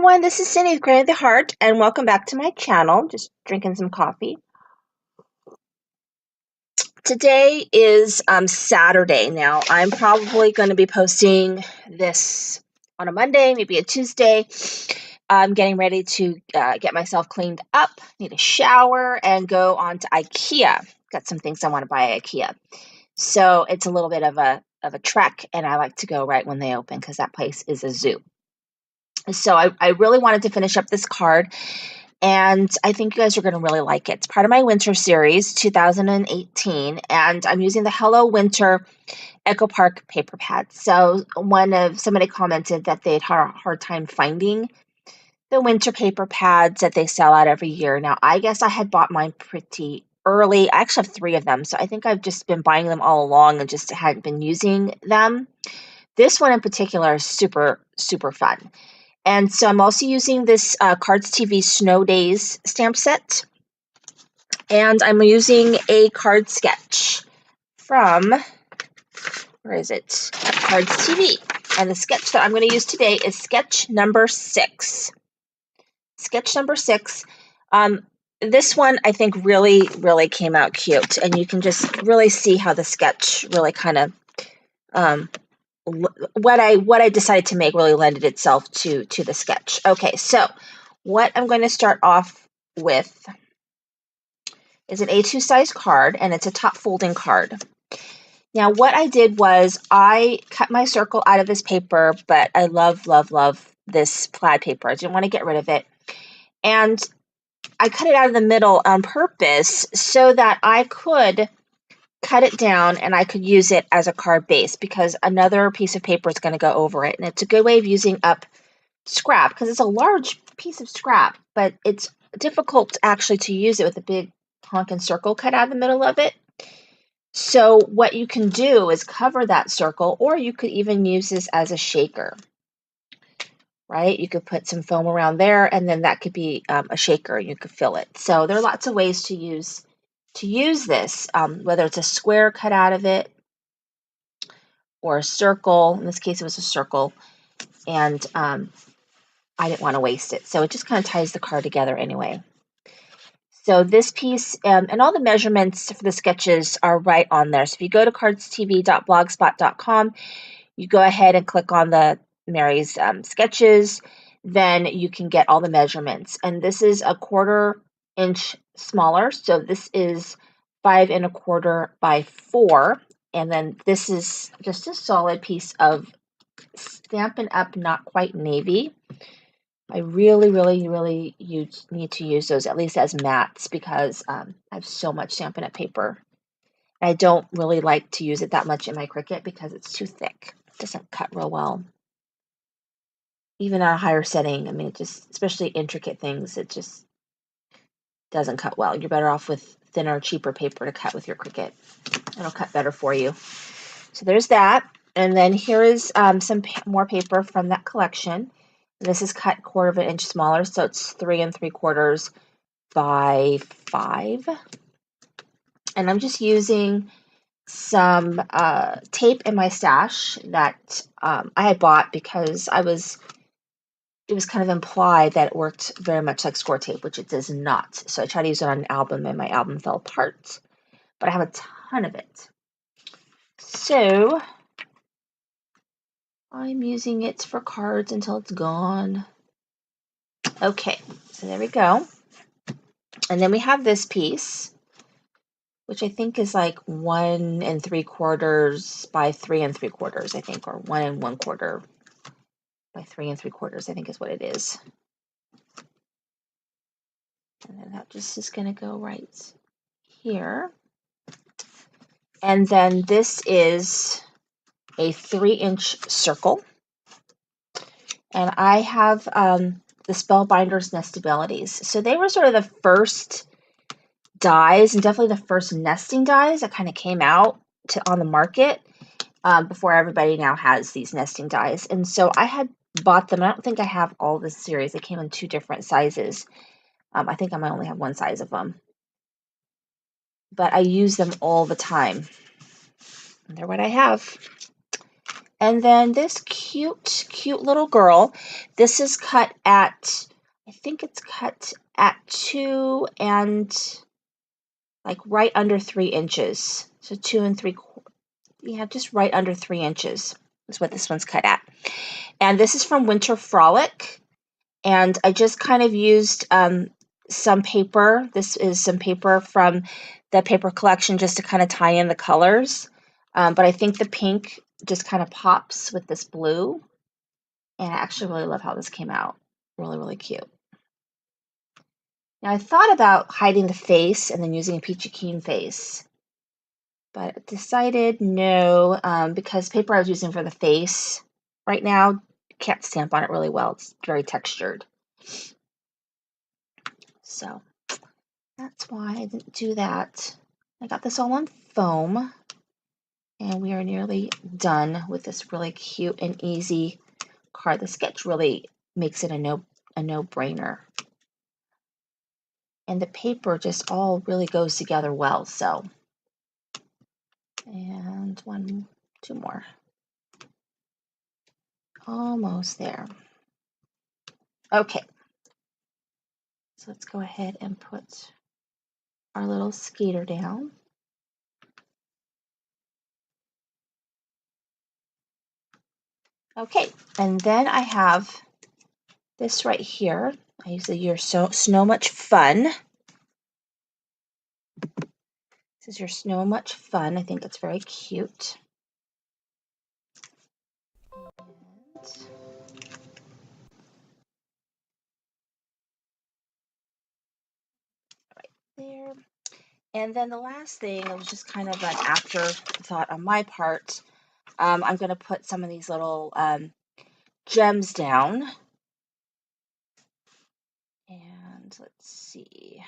everyone, this is Cindy with Creating the Heart, and welcome back to my channel. Just drinking some coffee. Today is Saturday. Now, I'm probably going to be posting this on a Monday, maybe a Tuesday. I'm getting ready to get myself cleaned up, need a shower, and go on to IKEA. Got some things I want to buy at IKEA. So it's a little bit of a trek, and I like to go right when they open because that place is a zoo. So I really wanted to finish up this card, and I think you guys are going to really like it. It's part of my winter series, 2018, and I'm using the Hello Winter Echo Park paper pads. So somebody commented that they'd had a hard time finding the winter paper pads that they sell out every year. Now, I guess I had bought mine pretty early. I actually have 3 of them, so I think I've just been buying them all along and just hadn't been using them. This one in particular is super, super fun. And so I'm also using this Cards TV Snow Days stamp set. And I'm using a card sketch from, where is it? Cards TV. And the sketch that I'm going to use today is sketch number 6. Sketch number 6. This one I think really, really came out cute. And you can just really see how the sketch really kind of what I decided to make really lended itself to the sketch. Okay, so what I'm going to start off with is an A2 size card, and it's a top folding card. Now, what I did was I cut my circle out of this paper, but I love, love, love this plaid paper. I didn't want to get rid of it. And I cut it out of the middle on purpose so that I could cut it down and I could use it as a card base because another piece of paper is going to go over it. And it's a good way of using up scrap because it's a large piece of scrap, but it's difficult actually to use it with a big honking circle cut out of the middle of it. So what you can do is cover that circle, or you could even use this as a shaker, right? You could put some foam around there and then that could be a shaker and you could fill it. So there are lots of ways to use this, whether it's a square cut out of it or a circle. In this case, it was a circle, and I didn't want to waste it. So it just kind of ties the card together anyway. So this piece, and all the measurements for the sketches are right on there. So if you go to cardstv.blogspot.com, you go ahead and click on the Mary's sketches, then you can get all the measurements. And this is a 1/4 inch smaller. So this is 5 1/4 by 4. And then this is just a solid piece of Stampin' Up! Not Quite Navy. I really, really, really need to use those, at least as mats, because I have so much Stampin' Up! Paper. I don't really like to use it that much in my Cricut because it's too thick. It doesn't cut real well. Even at a higher setting, I mean, it just, especially intricate things, it just doesn't cut well. You're better off with thinner, cheaper paper to cut with your Cricut. It'll cut better for you. So there's that. And then here is some more paper from that collection. This is cut 1/4 inch smaller, so it's 3 3/4 by 5. And I'm just using some tape in my stash that I had bought because it was kind of implied that it worked very much like score tape, which it does not. So I tried to use it on an album, and my album fell apart. But I have a ton of it. So I'm using it for cards until it's gone. Okay, so there we go. And then we have this piece, which I think is like 1 3/4 by 3 3/4, I think, or 1 1/4 by 3 3/4, I think is what it is. And then that just is going to go right here. And then this is a 3-inch circle. And I have the Spellbinders Nestabilities. So they were sort of the first dies, and definitely the first nesting dies that kind of came out on the market before everybody now has these nesting dies. And so I had bought them. I don't think I have all this series. They came in 2 different sizes. I think I might only have 1 size of them. But I use them all the time. And they're what I have. And then this cute little girl, this is cut at, I think it's cut at 2 and like right under 3 inches. So 2 3/4, yeah, just right under 3 inches is what this one's cut at. And this is from Winter Frolic. And I just kind of used some paper. This is some paper from the paper collection just to kind of tie in the colors. But I think the pink just kind of pops with this blue. And I actually really love how this came out. Really, really cute. Now I thought about hiding the face and then using a peachy keen face, but decided no, because paper I was using for the face right now can't stamp on it really well. It's very textured. So that's why I didn't do that. I got this all on foam, and we are nearly done with this really cute and easy card. The sketch really makes it a no-brainer. And the paper just all really goes together well, so. And 1, 2 more. Almost there. Okay. So let's go ahead and put our little skater down. Okay, and then I have this right here. I use the Your Snow Much Fun. This is Your Snow Much Fun. I think it's very cute. And right there. And then the last thing, it was just kind of an afterthought on my part. I'm going to put some of these little gems down. And let's see.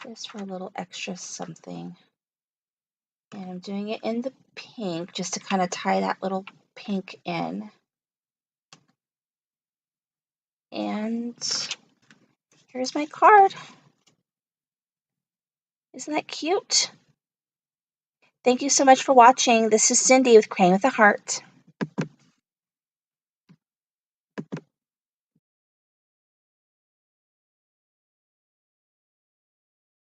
Just for a little extra something. And I'm doing it in the pink just to kind of tie that little pink in. And here's my card. Isn't that cute? Thank you so much for watching. This is Cindy with Crane with a Heart.